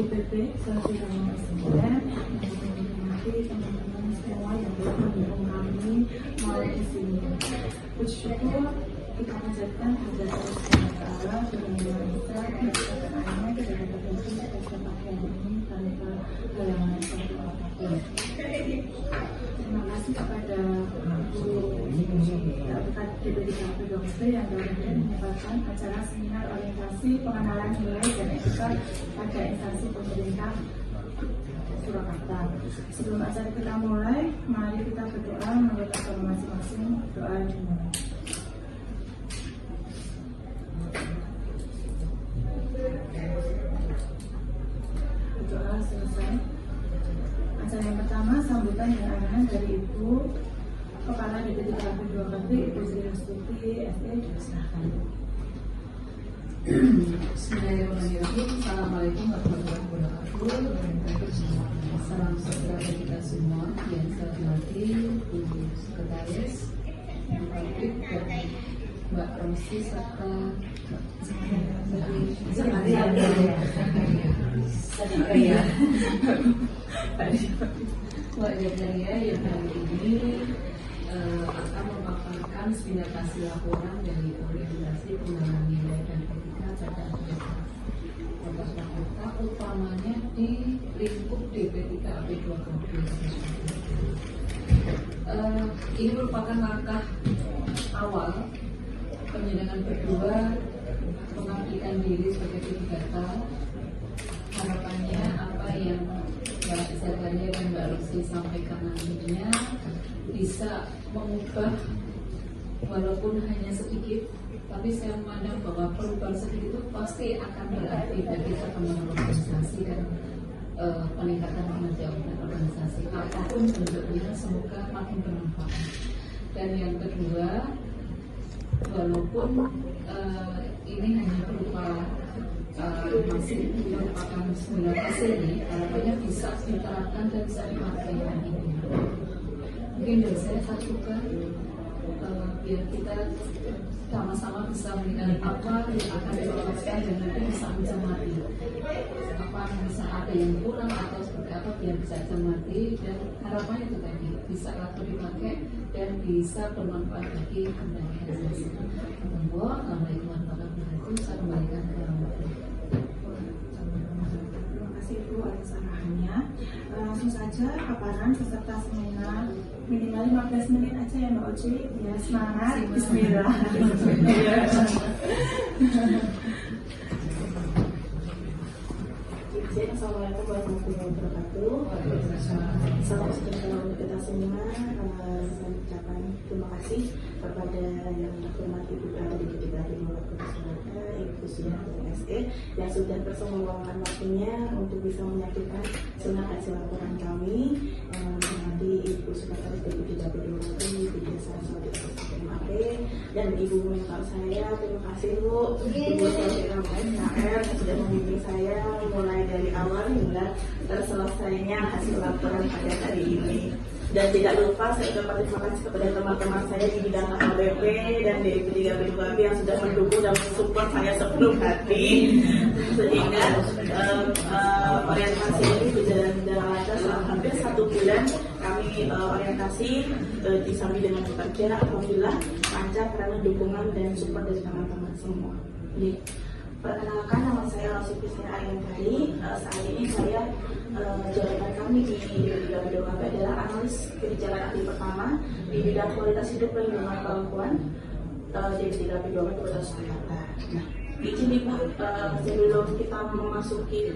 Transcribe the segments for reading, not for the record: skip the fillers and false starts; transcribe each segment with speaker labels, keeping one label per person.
Speaker 1: PP Selalu teman-teman semua yang mendukung kami mau di sini. Bersyukur kita menjadikan hadirat Allah dengan bisa keberkataannya kita dapat berdoa kesempatan ini tanpa halangan suatu apapun. Terima kasih kepada DPD-KP Dokter yang telah menyempatkan acara seminar orientasi pengenalan nilai dan etika pada instansi pemerintah Surakarta. Sebelum acara kita mulai, mari kita berdoa menurut agama masing-masing. Doa dimulai. Doa selesai. Acara yang pertama sambutan dan arahan dari Ibu Kepala DPD-KP Purwakarta, Ibu Sri Astuti, SE, silakan.
Speaker 2: Bismillahirrahmanirrahim. Assalamualaikum warahmatullahi wabarakatuh. Salam sejahtera kita semua yang saya hormati Ibu Sekretaris, Ibu Publik, dan Mbak Rosi serta Zakaria Mbak Zakaria yang hari ini akan memaparkan seminar hasil laporan dari orientasi pengenalan nilai dan etika pada Kota Surakarta, utamanya di lingkup DP3AP 2 ini merupakan langkah awal penjenengan berdua mengabdikan diri sebagai P3K. Harapannya apa yang Mbak Zakaria dan Mbak Rosi sampaikan nantinya bisa mengubah walaupun hanya sedikit, tapi saya memandang bahwa perubahan sedikit itu pasti akan berarti bagi perkembangan organisasi dan peningkatan kinerja organisasi apapun bentuknya, semoga makin bermanfaat. Dan yang kedua, walaupun ini hanya berupa masih merupakan seminar hasil ini, harapannya bisa diterapkan dan bisa dipakai nantinya. Mungkin dari saya satukan biar kita sama-sama bisa melihat apa yang akan dilakukan dan nanti bisa mencermati apa yang bisa ada yang kurang atau seperti apa biar bisa cermati, dan harapannya itu tadi bisa langsung dipakai dan bisa bermanfaat bagi organisasi. Assalamualaikum warahmatullahi wabarakatuh. Saya kembalikan ke
Speaker 1: Terima kasih Ibu atas arahannya. Langsung saja paparan peserta seminar, minimal 15 menit aja ya Mbak Oci. Ya, semangat. Bismillah. Assalamualaikum warahmatullahi wabarakatuh. Salam sejahtera untuk kita semua. Saya ucapkan terima kasih kepada yang terhormat Ibu Kepala DPD-KP Surakarta, Ibu Sudah SE yang sudah berseluangkan waktunya untuk bisa menyaksikan seminar hasil laporan kami. Nanti Ibu Sekretaris DPD-KP Surakarta, Ibu Desa MAP, dan Ibu mentor saya. Terima kasih Bu, Ibu Sofira KR yang sudah membimbing saya mulai dari awal hingga terselesainya hasil laporan pada hari ini. Dan tidak lupa saya ucapkan terima kasih kepada teman-teman saya di bidang HBP dan DPD-KP yang sudah mendukung dan mensupport saya sepenuh hati sehingga orientasi ini berjalan lancar selama hampir 1 bulan. Kami orientasi disambi dengan bekerja, alhamdulillah lancar karena dukungan dan support dari teman-teman semua. Jadi, perkenalkan, nama saya Rosi Kristina Ayantari. Saat ini saya jabatan kami di DPD-KP adalah analis kebijakan ahli pertama di bidang kualitas hidup perlindungan perempuan DPD-KP Kota Surakarta. Nah, izin nih Pak, sebelum kita memasuki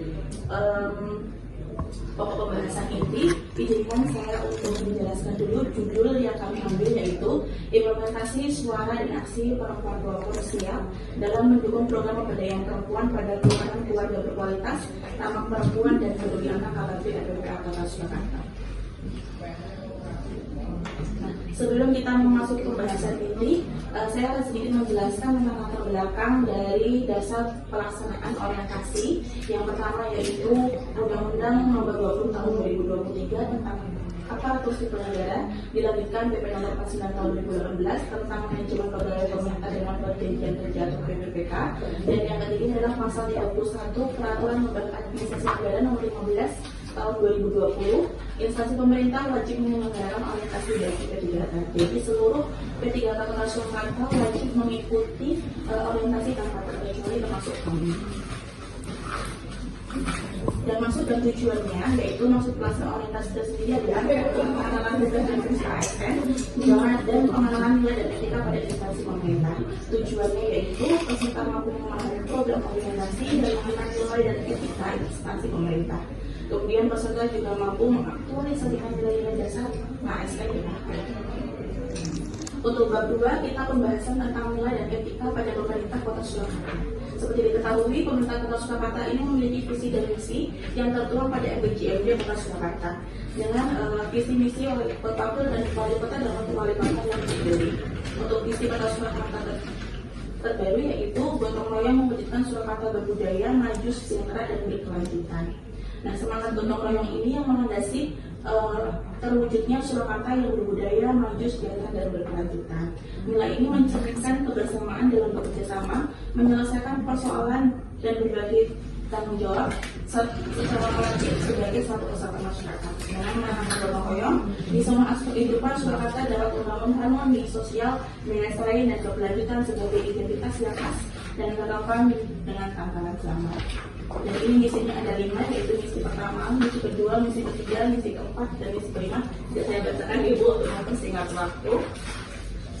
Speaker 1: pokok pembahasan inti, izinkan saya untuk menjelaskan dulu judul yang kami ambil, yaitu implementasi suara dan aksi perempuan Purwakarta siap dalam mendukung program pemberdayaan perempuan pada perumahan keluarga berkualitas, tamak perempuan dan peduli anak KBP RPPA Kota Surakarta. Nah, Sebelum kita memasuki pembahasan ini, saya akan sedikit menjelaskan tentang latar belakang dari dasar pelaksanaan orientasi. Yang pertama yaitu Undang-Undang Nomor 20 Tahun 2023 tentang aparatur sipil negara, dilanjutkan PP Nomor 49 Tahun 2018 tentang manajemen pegawai pemerintah dengan perjanjian kerja atau PPPK, dan yang ketiga adalah pasal 31 Peraturan Lembaga Administrasi Negara Nomor 15 Tahun 2020. Instansi pemerintah wajib menyelenggarakan orientasi dari P3K. Jadi seluruh P3K Kota Surakarta wajib mengikuti orientasi tanpa terkecuali termasuk kami. Dan maksud dan tujuannya yaitu maksud pelaksanaan orientasi tersendiri adalah pengenalan tugas dan fungsi ASN dan pengenalan nilai dan etika pada instansi pemerintah. Tujuannya yaitu peserta mampu memahami program orientasi dan mengenal nilai dan etika instansi pemerintah. Kemudian peserta juga mampu mengaktualisasikan nilai-nilai dasar ASN dipakai. Untuk bab 2, kita pembahasan tentang nilai dan etika pada pemerintah Kota Surakarta. Seperti diketahui, pemerintah Kota Surakarta ini memiliki visi dan misi yang tertuang pada RPJMD Kota Surakarta dengan visi misi oleh wakil dan wali kota dan wakil wali kota yang terpilih. Untuk visi Kota Surakarta terbaru yaitu gotong royong mewujudkan Surakarta berbudaya, maju, sejahtera dan berkelanjutan. Nah, semangat gotong royong ini yang melandasi terwujudnya Surakarta yang berbudaya, maju, sejahtera dan berkelanjutan. Nilai ini mencerminkan kebersamaan dalam bekerja sama, menyelesaikan persoalan dan berbagi tanggung jawab secara kolektif sebagai satu kesatuan masyarakat. Dengan menanamkan gotong royong di semua aspek kehidupan, Surakarta dapat membangun harmoni sosial, nilai dan keberlanjutan sebagai identitas yang khas dan relevan dengan tantangan zaman. Dan ini misinya ada 5, yaitu misi pertama, misi kedua, misi ketiga, misi keempat, dan misi kelima. Jadi saya bacakan Ibu untuk mempersingkat waktu.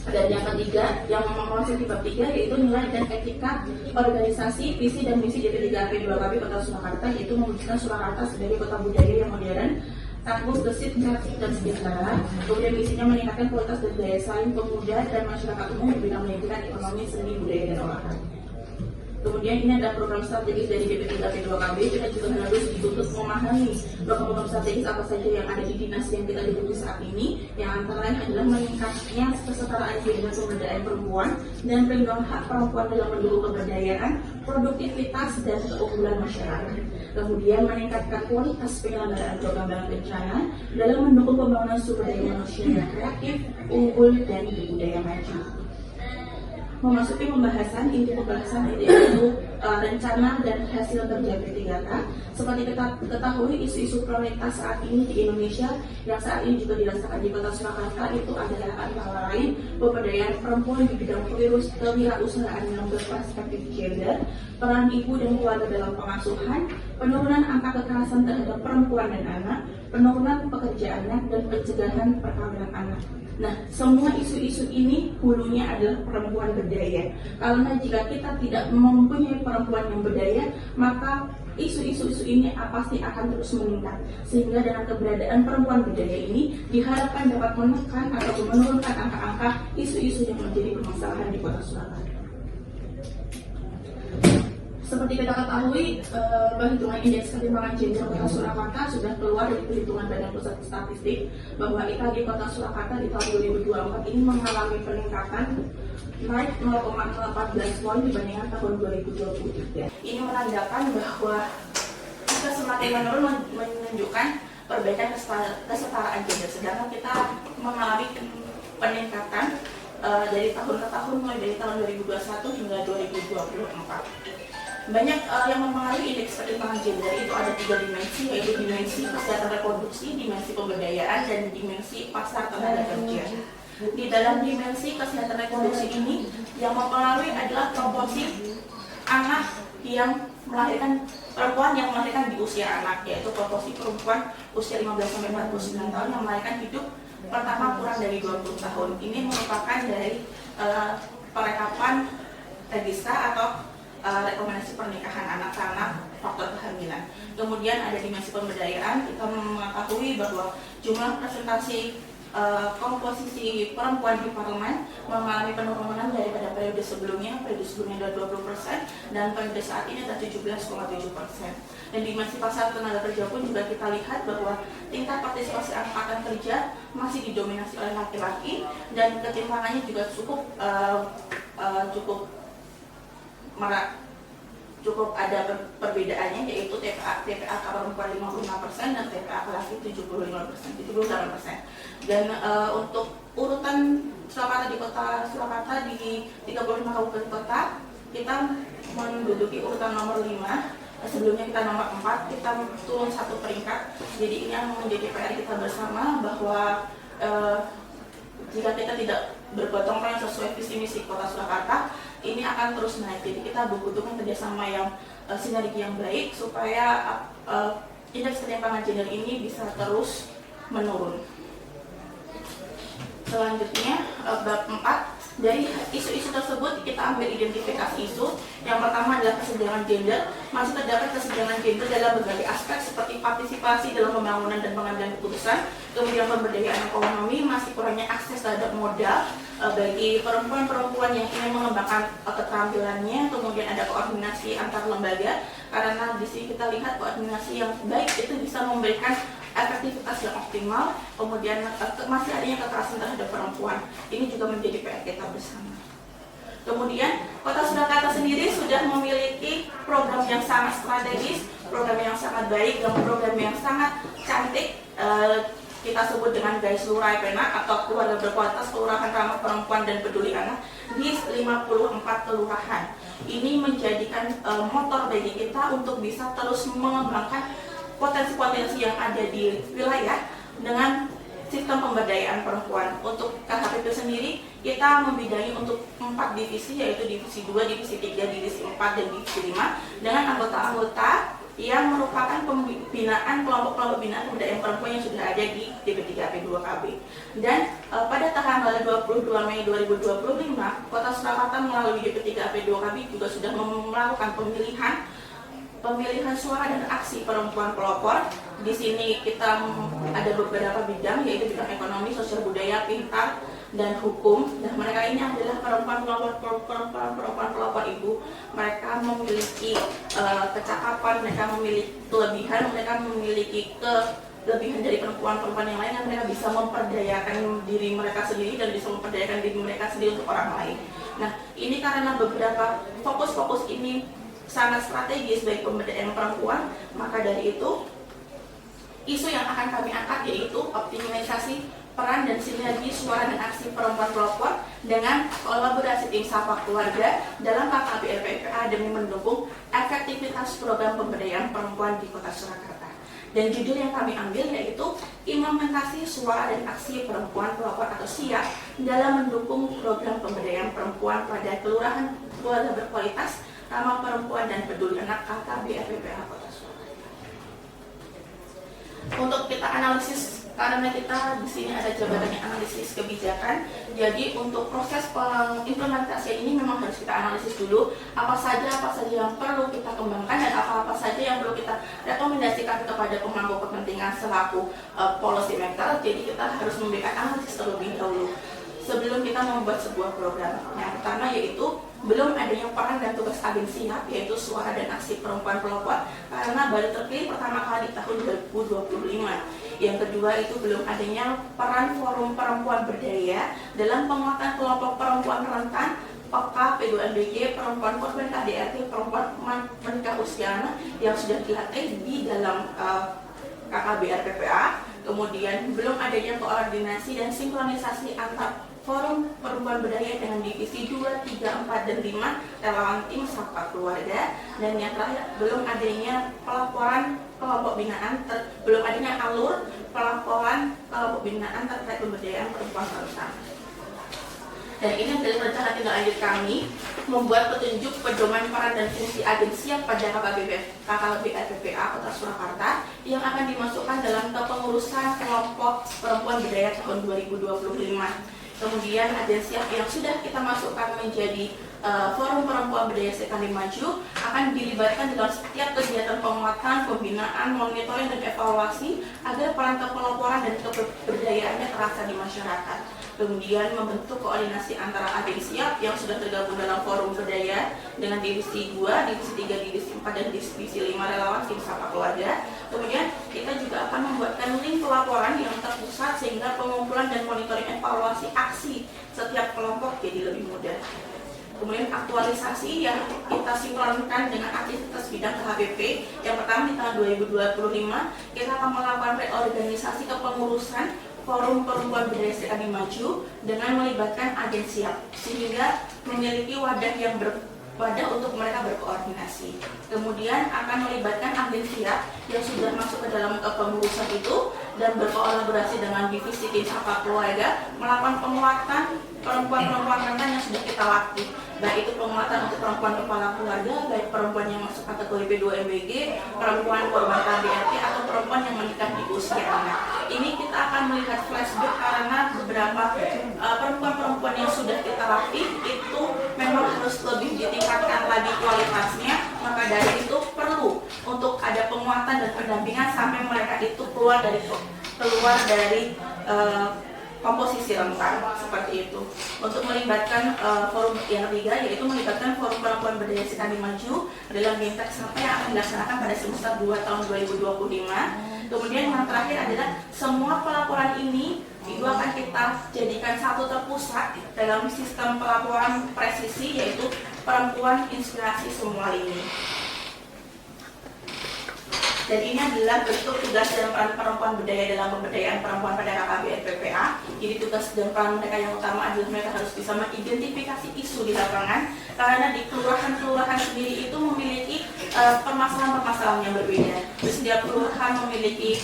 Speaker 1: Dan yang ketiga, yang menguasai bab 3 yaitu nilai dan etika organisasi, visi dan misi DP3P2KB Kota Surakarta, yaitu mewujudkan Surakarta sebagai kota budaya yang modern, tangguh, gesit, kreatif, dan sejahtera. Kemudian misinya meningkatkan kualitas dan daya saing pemuda dan masyarakat umum di bidang pendidikan, ekonomi, seni, budaya, dan olahraga. Kemudian ini ada program strategis dari DP3P2KB. Kita juga harus dituntut memahami program strategis apa saja yang ada di dinas yang kita duduki saat ini, yang antara lain adalah meningkatnya kesetaraan gender pemberdayaan perempuan dan perlindungan hak perempuan dalam mendukung pemberdayaan, produktivitas dan keunggulan masyarakat. Kemudian meningkatkan kualitas penyelenggaraan program bencana dalam mendukung pembangunan sumber daya manusia yang kreatif, unggul dan berbudaya maju. Memasuki pembahasan, inti pembahasan yaitu rencana dan hasil kerja P3K. Seperti kita ketahui, isu-isu prioritas saat ini di Indonesia yang saat ini juga dirasakan di Kota Surakarta itu adalah antara lain pemberdayaan perempuan di bidang kewirausahaan yang berperspektif gender, peran ibu dan keluarga dalam pengasuhan, penurunan angka kekerasan terhadap perempuan dan anak, penurunan pekerjaan anak, dan pencegahan perkawinan anak. Nah, semua isu-isu ini hulunya adalah perempuan berdaya. Karena jika kita tidak mempunyai perempuan yang berdaya, maka isu-isu ini pasti akan terus meningkat. Sehingga dengan keberadaan perempuan berdaya ini diharapkan dapat menekan atau menurunkan angka-angka isu-isu yang menjadi permasalahan di Kota Surakarta. Seperti kita ketahui, perhitungan indeks ketimpangan gender Kota Surakarta sudah keluar dari perhitungan Badan Pusat Statistik bahwa IKG Kota Surakarta di tahun 2024 ini mengalami peningkatan naik 0,14 poin dibandingkan tahun 2023. Ini menandakan bahwa kita semakin menurun menunjukkan perbedaan kesetaraan gender, sedangkan kita mengalami peningkatan dari tahun ke tahun, mulai dari tahun 2021 hingga 2024. Banyak yang mempengaruhi indeks ketimpangan gender itu ada 3 dimensi, yaitu dimensi kesehatan reproduksi, dimensi pemberdayaan, dan dimensi pasar tenaga kerja. Di dalam dimensi kesehatan reproduksi ini yang mempengaruhi adalah proporsi anak yang melahirkan, perempuan yang melahirkan di usia anak, yaitu proporsi perempuan usia 15-49 tahun yang melahirkan hidup pertama kurang dari 20 tahun. Ini merupakan dari perekapan registra atau rekomendasi pernikahan anak karena faktor kehamilan. Kemudian ada dimensi pemberdayaan. Kita mengetahui bahwa jumlah presentasi komposisi perempuan di parlemen mengalami penurunan daripada periode sebelumnya adalah 20% dan periode saat ini adalah 17,7%. Dan di masih pasar tenaga kerja pun juga kita lihat bahwa tingkat partisipasi angkatan kerja masih didominasi oleh laki-laki dan ketimpangannya juga cukup ada perbedaannya, yaitu TPA perempuan 55% dan TPA laki 78%. Dan untuk urutan Surakarta di kota Surakarta di 35 kabupaten kota, kita menduduki urutan nomor 5. Sebelumnya kita nomor 4, kita turun 1 peringkat. Jadi ini yang menjadi PR kita bersama bahwa jika kita tidak bergotong royong sesuai visi misi kota Surakarta, ini akan terus naik. Jadi kita membutuhkan kerjasama yang sinergi yang baik supaya indeks ketimpangan gender ini bisa terus menurun. Selanjutnya bab 4. Dari isu-isu tersebut kita ambil identifikasi isu. Yang pertama adalah kesenjangan gender. Masih terdapat kesenjangan gender dalam berbagai aspek seperti partisipasi dalam pembangunan dan pengambilan keputusan, kemudian pemberdayaan ekonomi, masih kurangnya akses terhadap modal bagi perempuan-perempuan yang ingin mengembangkan keterampilannya, kemudian ada koordinasi antar lembaga, karena di sini kita lihat koordinasi yang baik itu bisa memberikan efektivitas yang optimal, kemudian masih adanya kekerasan terhadap perempuan. Ini juga menjadi PR kita bersama. Kemudian Kota Surakarta sendiri sudah memiliki program yang sangat strategis, program yang sangat baik, dan program yang sangat cantik. Kita sebut dengan Guys Lurai Penak atau keluarga berkualitas kelurahan ramah perempuan dan peduli anak di 54 kelurahan. Ini menjadikan motor bagi kita untuk bisa terus mengembangkan potensi-potensi yang ada di wilayah dengan sistem pemberdayaan perempuan. Untuk KHPP sendiri kita membidangi untuk 4 divisi, yaitu divisi 2, divisi 3, divisi 4, dan divisi 5 dengan anggota-anggota yang merupakan pembinaan kelompok-kelompok binaan pemberdayaan perempuan yang sudah ada di DP3AP2KB. Dan pada tanggal 22 Mei 2025, Kota Surakarta melalui DP3AP2KB juga sudah melakukan pemilihan suara dan aksi perempuan pelopor. Di sini kita ada beberapa bidang, yaitu bidang ekonomi, sosial budaya, pintar, dan hukum. Dan mereka ini adalah perempuan pelopor ibu. Mereka memiliki kecakapan, mereka memiliki kelebihan, mereka memiliki kelebihan dari perempuan-perempuan yang lain, yang mereka bisa memperdayakan diri mereka sendiri dan bisa memperdayakan diri mereka sendiri untuk orang lain. Nah, ini karena beberapa fokus-fokus ini sangat strategis bagi pemberdayaan perempuan, maka dari itu isu yang akan kami angkat yaitu optimalisasi peran dan sinergi suara dan aksi perempuan pelopor dengan kolaborasi tim Sapa Keluarga dalam KKB LPPA demi mendukung efektivitas program pemberdayaan perempuan di Kota Surakarta. Dan judul yang kami ambil yaitu implementasi suara dan aksi perempuan pelopor atau SIA dalam mendukung program pemberdayaan perempuan pada kelurahan keluarga berkualitas, ramah perempuan dan peduli anak KKB LPPA Kota Surakarta. Untuk kita analisis, karena kita di sini ada jabatannya analisis kebijakan, jadi untuk proses pengimplementasian ini memang harus kita analisis dulu apa saja yang perlu kita kembangkan dan apa saja yang perlu kita rekomendasikan kepada pemangku kepentingan selaku policy maker. Jadi kita harus memberikan analisis terlebih dahulu sebelum kita membuat sebuah program. Yang pertama yaitu belum adanya peran dan tugas agensi SIAP, yaitu suara dan aksi perempuan pelopor, karena baru terpilih pertama kali di tahun 2025. Yang kedua itu belum adanya peran forum perempuan berdaya dalam penguatan kelompok perempuan rentan, PK, P2MBG, perempuan korban KDRT, perempuan menikah usia anak yang sudah dilatih di dalam KKB RPPA. Kemudian belum adanya koordinasi dan sinkronisasi antar forum perempuan berdaya dengan divisi 2, 3, 4, dan 5 relawan tim Sapa Keluarga. Dan yang terakhir belum adanya pelaporan kelompok binaan, belum adanya alur pelaporan kelompok binaan terkait pemberdayaan perempuan rentan. Dan ini adalah rencana tindak lanjut kami membuat petunjuk pedoman peran dan fungsi agensi pada KKB RPPA Kota Surakarta yang akan dimasukkan dalam kepengurusan kelompok perempuan berdaya tahun 2025. Kemudian agensi yang sudah kita masukkan menjadi forum perempuan berdaya sekali maju akan
Speaker 3: akan dilibatkan dalam setiap kegiatan penguatan, pembinaan, monitoring, dan evaluasi agar peran pelaporan dan keberdayaannya terasa di masyarakat. Kemudian membentuk koordinasi antara agensi siap yang sudah tergabung dalam forum berdaya dengan divisi 2, divisi 3, divisi 4, dan divisi 5 relawan tim Sapa Keluarga. Kemudian kita juga akan membuatkan link pelaporan yang terpusat sehingga pengumpulan dan monitoring evaluasi aksi setiap kelompok jadi lebih mudah. Kemudian aktualisasi yang kita sinkronkan dengan aktivitas bidang KHBP. Yang pertama di tahun 2025 kita akan melakukan reorganisasi kepengurusan Forum Perempuan Berdaya Sekali Maju dengan melibatkan agensi siap sehingga memiliki wadah yang wadah untuk mereka berkoordinasi. Kemudian akan melibatkan agensi siap yang sudah masuk ke dalam kepengurusan itu dan berkolaborasi dengan divisi tim Sapa Keluarga melakukan penguatan perempuan-perempuan rentan yang sudah kita latih, baik itu penguatan untuk perempuan kepala keluarga, baik perempuan yang masuk kategori P2MBG, perempuan korban KDRT, atau perempuan yang menikah di usia anak. Ini kita akan melihat flashback karena beberapa perempuan-perempuan yang sudah kita latih itu memang harus lebih ditingkatkan lagi kualitasnya, maka dari itu perlu untuk ada penguatan dan pendampingan sampai mereka itu keluar dari komposisi rentan seperti itu. Untuk melibatkan forum yang ketiga yaitu melibatkan Forum Perempuan Berdaya Sekali Maju dalam BIMTEK sampai yang akan dilaksanakan pada semester 2 tahun 2025. Kemudian yang terakhir adalah semua pelaporan ini itu akan kita jadikan satu terpusat dalam sistem pelaporan presisi yaitu Perempuan Inspirasi Semua Lini. Dan ini adalah bentuk tugas dan peran perempuan berdaya dalam pemberdayaan perempuan pada KKB RPPA. Jadi tugas dan peran mereka yang utama adalah mereka harus bisa mengidentifikasi isu di lapangan, karena di kelurahan-kelurahan sendiri itu memiliki permasalahan-permasalahan yang berbeda. Di setiap kelurahan memiliki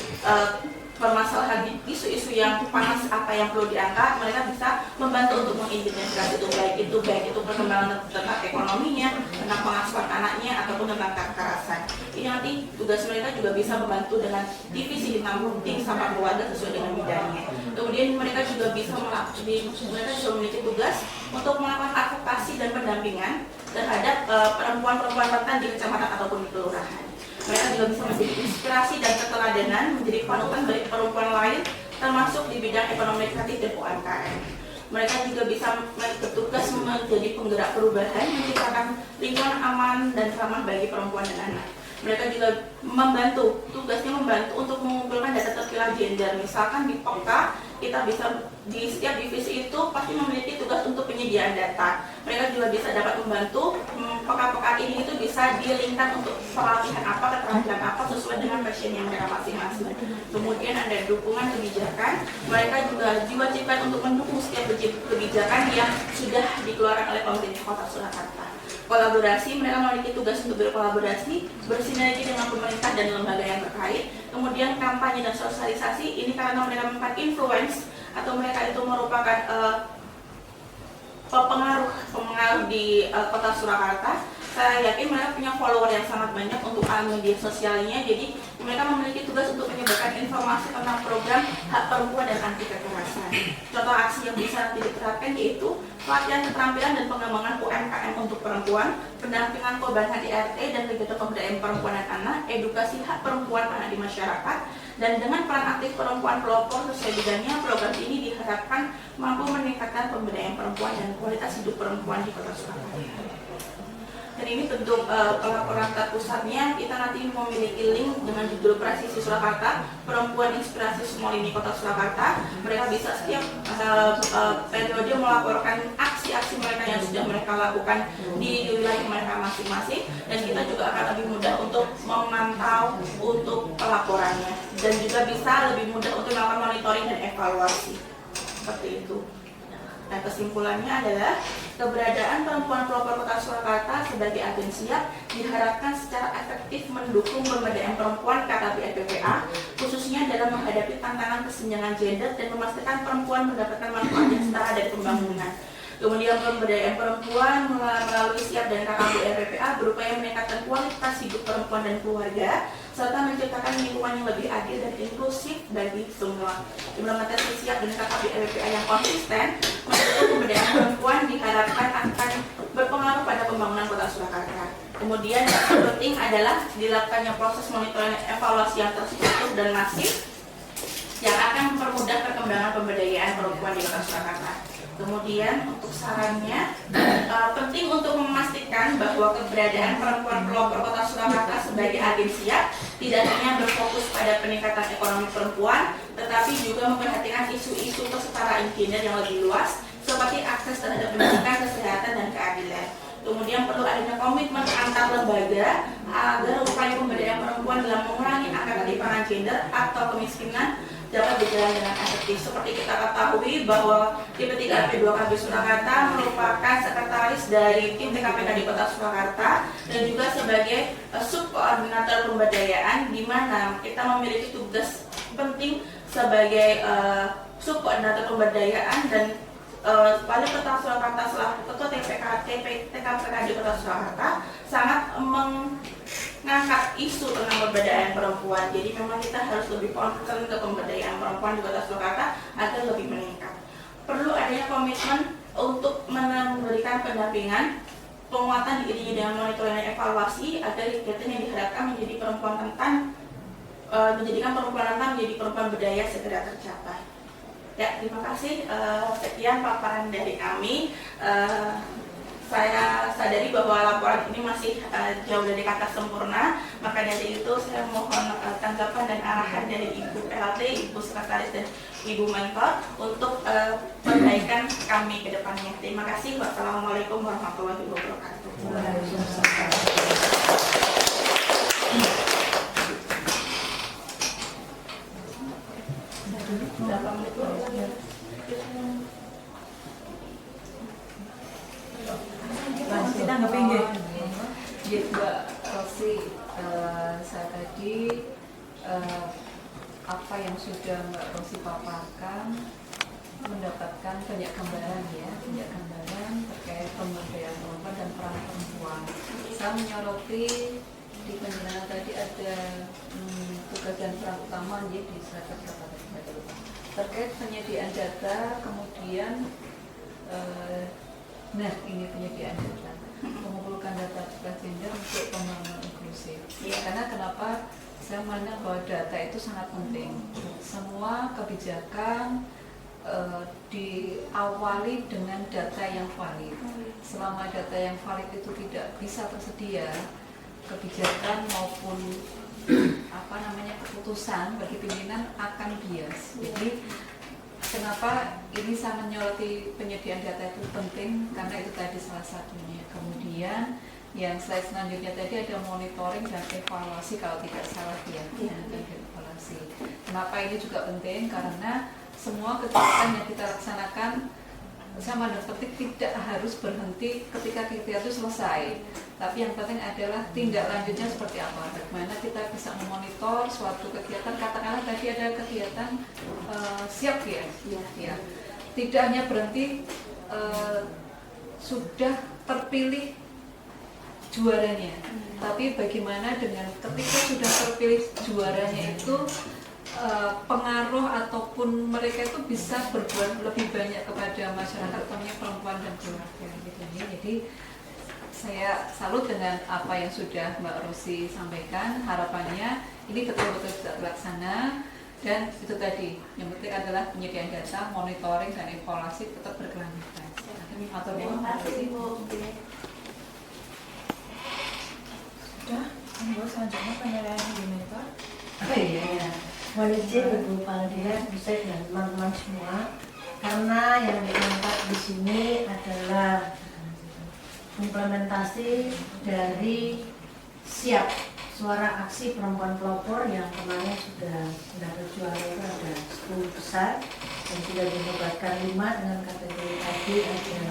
Speaker 3: permasalahan isu-isu yang panas apa yang perlu diangkat, mereka bisa membantu untuk mengidentifikasi itu baik itu perkembangan tentang ekonominya, tentang pengasuhan anaknya ataupun tentang kekerasan. Ini nanti tugas mereka juga bisa membantu dengan divisi tim Sapa Keluarga sesuai dengan bidangnya. Kemudian mereka juga bisa memiliki tugas untuk melakukan advokasi dan pendampingan terhadap perempuan-perempuan rentan di kecamatan ataupun di kelurahan. Mereka juga bisa menjadi inspirasi dan keteladanan, menjadi panutan bagi perempuan lain, termasuk di bidang ekonomi kreatif dan UMKM. Mereka juga bisa bertugas menjadi penggerak perubahan, menciptakan lingkungan aman dan ramah bagi perempuan dan anak. Mereka juga tugasnya membantu untuk mengumpulkan data terpilah gender. Misalkan di POKA, kita bisa di setiap divisi itu pasti memiliki tugas untuk penyediaan data. Mereka juga bisa dapat membantu POKA-POKA ini itu bisa dilingkan untuk pelatihan apa, keterampilan apa sesuai dengan passion yang mereka masing-masing. Kemudian ada dukungan kebijakan. Mereka juga diwajibkan untuk mendukung setiap kebijakan yang sudah dikeluarkan oleh pemerintah Kota Surakarta. Kolaborasi, mereka memiliki tugas untuk berkolaborasi, bersinergi dengan pemerintah dan lembaga yang terkait. Kemudian kampanye dan sosialisasi, ini karena mereka merupakan influence atau mereka itu merupakan pengaruh di Kota Surakarta. Saya yakin mereka punya follower yang sangat banyak untuk media sosialnya, jadi mereka memiliki tugas untuk menyebarkan informasi tentang program hak perempuan dan anti kekerasan. Contoh aksi yang bisa diterapkan yaitu pelatihan keterampilan dan pengembangan UMKM untuk perempuan, pendampingan korban KDRT dan kegiatan pemberdayaan perempuan dan anak, edukasi hak perempuan anak di masyarakat, dan dengan peran aktif perempuan pelopor sesuai bidangnya, program ini diharapkan mampu meningkatkan pemberdayaan perempuan dan kualitas hidup perempuan di Kota Surakarta. Dan ini bentuk pelaporan terpusatnya. Kita nanti memiliki link dengan judul Presisi Surakarta, Perempuan Inspirasi Semua Lini Kota Surakarta. Mereka bisa setiap periode melaporkan aksi-aksi mereka yang sudah mereka lakukan di wilayah mereka masing-masing, dan kita juga akan lebih mudah untuk memantau untuk pelaporannya, dan juga bisa lebih mudah untuk melakukan monitoring dan evaluasi seperti itu. Nah, kesimpulannya adalah keberadaan perempuan pelopor Kota Surakarta sebagai agensi siap diharapkan secara efektif mendukung pemberdayaan perempuan KKB RPPA, khususnya dalam menghadapi tantangan kesenjangan gender dan memastikan perempuan mendapatkan manfaat yang setara dari pembangunan. Kemudian pemberdayaan perempuan melalui siap dan KKB RPPA berupaya meningkatkan kualitas hidup perempuan dan keluarga, serta menciptakan lingkungan yang lebih adil dan inklusif bagi semua. Implementasi siap dan KKB RPPA yang konsisten mendukung pemberdayaan perempuan diharapkan akan berpengaruh berpengaruh pada pembangunan Kota Surakarta. Kemudian yang penting adalah dilakukannya proses monitoring evaluasi yang terstruktur dan masif yang akan mempermudah perkembangan pemberdayaan perempuan di Kota Surakarta. Kemudian untuk sarannya, penting untuk memastikan bahwa keberadaan perempuan pelopor Kota Surakarta sebagai agen siap tidak hanya berfokus pada peningkatan ekonomi perempuan, tetapi juga memperhatikan isu-isu kesetaraan gender yang lebih luas, seperti akses terhadap pendidikan, kesehatan, dan keadilan. Kemudian perlu adanya komitmen antar lembaga agar upaya pemberdayaan perempuan dalam mengurangi angka ketimpangan gender atau kemiskinan dapat berjalan dengan efektif. Seperti kita ketahui bahwa tim P3AP2KB Surakarta merupakan sekretaris dari tim TKPK di Kota Surakarta dan juga sebagai subkoordinator pemberdayaan, di mana kita memiliki tugas penting sebagai subkoordinator pemberdayaan dan Wali Kota Surakarta selaku Ketua TKPK di Kota Surakarta sangat mengangkat isu tentang pemberdayaan perempuan. Jadi memang kita harus lebih concern ke pemberdayaan perempuan di Kota Surakarta agar lebih meningkat. Perlu adanya komitmen untuk memberikan pendampingan, penguatan diiringi dengan monitoring dan evaluasi agar kegiatan yang diharapkan menjadi perempuan rentan, menjadikan perempuan rentan menjadi perempuan berdaya segera tercapai. Ya, terima kasih. Sekian paparan dari kami. Saya sadari bahwa laporan ini masih jauh dari kata sempurna, maka dari itu saya mohon tanggapan dan arahan dari Ibu PLT, Ibu Sekretaris, dan Ibu Mentor untuk perbaikan kami ke depannya. Terima kasih. Wassalamualaikum warahmatullahi wabarakatuh.
Speaker 2: Mbak Rosi, saya tadi apa yang sudah Mbak Rosi paparkan mendapatkan banyak gambaran terkait pemberdayaan perempuan dan peran perempuan. Saya menyoroti di penjelasan tadi ada tugas dan peran utama di slide terkait penyediaan data, kemudian ini penyediaan data, mengumpulkan data gender untuk pembangunan inklusif. Karena kenapa saya memandang bahwa data itu sangat penting. Semua kebijakan diawali dengan data yang valid. Selama data yang valid itu tidak bisa tersedia, kebijakan maupun keputusan bagi pimpinan akan bias. Jadi kenapa ini saya menyoroti penyediaan data itu penting, karena itu tadi salah satunya. Kemudian yang slide selanjutnya tadi ada monitoring dan evaluasi, kalau tidak salah evaluasi. Kenapa ini juga penting? Karena semua kegiatan yang kita laksanakan sama seperti tidak harus berhenti ketika kegiatan itu selesai, tapi yang penting adalah tindak lanjutnya seperti apa, bagaimana kita bisa memonitor suatu kegiatan. Katakanlah tadi ada kegiatan siap ya, tidak hanya berhenti sudah terpilih juaranya, tapi bagaimana dengan ketika sudah terpilih juaranya itu pengaruh ataupun mereka itu bisa berbuat lebih banyak kepada masyarakat, terutama perempuan dan keluarga gitu ya. Jadi saya salut dengan apa yang sudah Mbak Rosi sampaikan. Harapannya ini betul-betul tidak terlaksana, dan itu tadi yang penting adalah penyediaan data, monitoring dan evaluasi tetap berkelanjutan. Terima kasih Bu.
Speaker 4: Sudah, selanjutnya penilaian Ibu Mentor.
Speaker 5: Mohon izin Ibu Paldia, Busek, dan teman-teman semua, karena yang diangkat di sini adalah implementasi dari SIAP, Suara Aksi Perempuan Pelopor, yang kemarin sudah terjual itu ada 10 besar dan sudah dinobatkan 5 dengan kategori tadi ada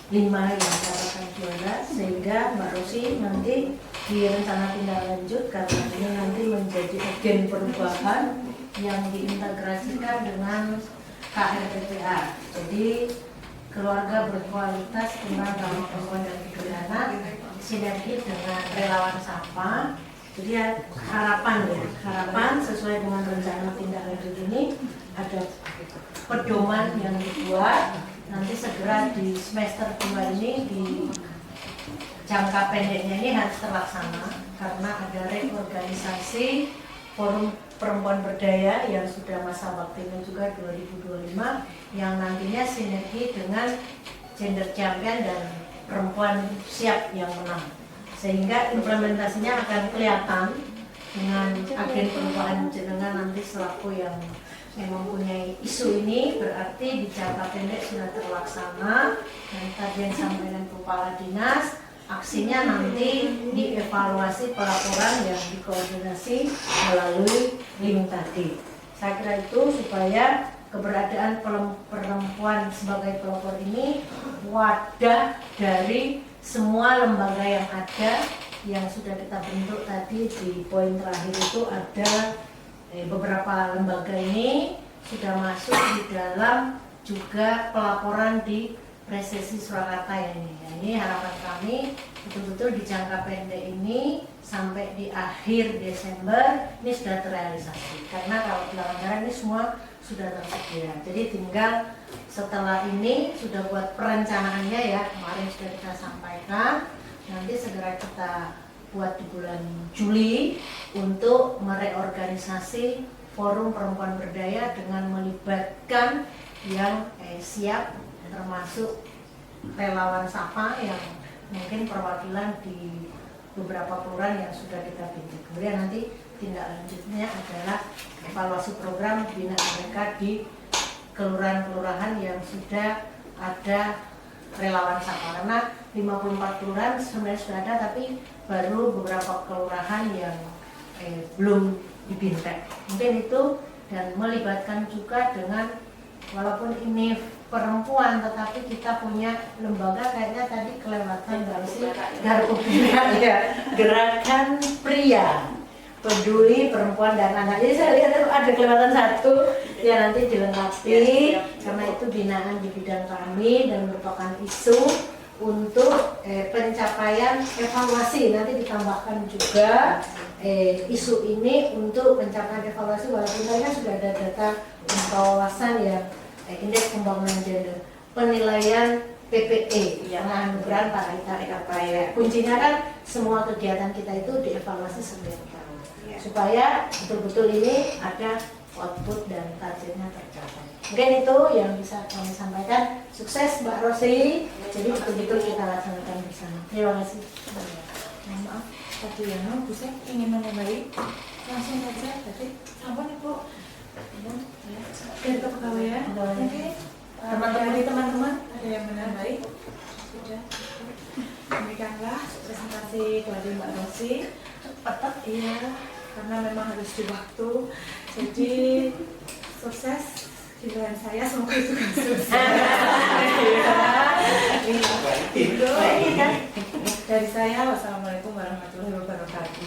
Speaker 5: 5 yang mendapatkan juara, sehingga Mbak Rosi nanti di rencana tindak lanjut, karena ini nanti menjadi agen perubahan yang diintegrasikan dengan KRPPA. Jadi keluarga berkualitas, tentang ramah perempuan dan anak, sinergi dengan relawan Sapa. Jadi harapan sesuai dengan rencana tindak lanjut ini ada pedoman yang dibuat nanti segera di semester 2 ini jangka pendeknya ini harus terlaksana karena ada reorganisasi Forum Perempuan Berdaya yang sudah masa baktinya juga 2025 yang nantinya sinergi dengan Gender Champion dan Perempuan Siap yang menang, sehingga implementasinya akan kelihatan dengan agen perubahan jenengan nanti selaku yang mempunyai isu ini, berarti di jangka pendek sudah terlaksana dan tadi yang disampaikan Kepala Dinas, aksinya nanti dievaluasi pelaporan yang dikoordinasi melalui link tadi. Saya kira itu supaya keberadaan perempuan sebagai pelopor ini wadah dari semua lembaga yang ada yang sudah kita bentuk tadi. Di poin terakhir itu ada beberapa lembaga ini sudah masuk di dalam juga pelaporan di Presesi Surakarta ini. Nah, ini harapan kami betul-betul di jangka pendek ini sampai di akhir Desember ini sudah terrealisasi. Karena kalau pelanggaran ini semua sudah tersedia. Jadi tinggal setelah ini sudah buat perencanaannya ya, kemarin sudah kita sampaikan. Nanti segera kita buat di bulan Juli untuk mereorganisasi Forum Perempuan Berdaya dengan melibatkan yang siap, termasuk relawan Sapa yang mungkin perwakilan di beberapa kelurahan yang sudah kita bentuk. Kemudian nanti tindak lanjutnya adalah evaluasi program bina mereka di kelurahan-kelurahan yang sudah ada relawan Sapa, karena 54 kelurahan sebenarnya sudah ada, tapi baru beberapa kelurahan yang belum dibintek. Mungkin itu, dan melibatkan juga dengan walaupun ini perempuan tetapi kita punya lembaga, kayaknya tadi kelewatan dari Garpubina ya, Gerakan Pria Peduli Perempuan dan Anak. Jadi saya lihat ada kelewatan satu ya, nanti dilengkapi karena itu binaan di bidang kami dan merupakan isu untuk pencapaian evaluasi. Nanti ditambahkan juga isu ini untuk pencapaian evaluasi, walaupun tadi sudah ada data pengawasan yang indeks pembangunan gender, penilaian PPE, penganugeraan Parita ya. Kuncinya kan semua kegiatan kita itu dievaluasi setiap tahun, supaya betul-betul ini ada output dan targetnya tercapai. Mungkin itu yang bisa kami sampaikan. Sukses Mbak Rosi. Jadi betul-betul kita laksanakan bersama. Terima kasih.
Speaker 4: Maaf, tadi ya, Bu Sek ingin menambahi langsung saja tadi. Sampun Ibu. Dari kepegawaian. Mungkin teman-teman ada yang menambahi. Sudah. Demikianlah presentasi dari Mbak Rosi. Cepat, iya, karena memang harus di waktu. Jadi sukses. Giliran saya, semoga itu kan sukses. Itu dari saya. Wassalamualaikum warahmatullahi wabarakatuh.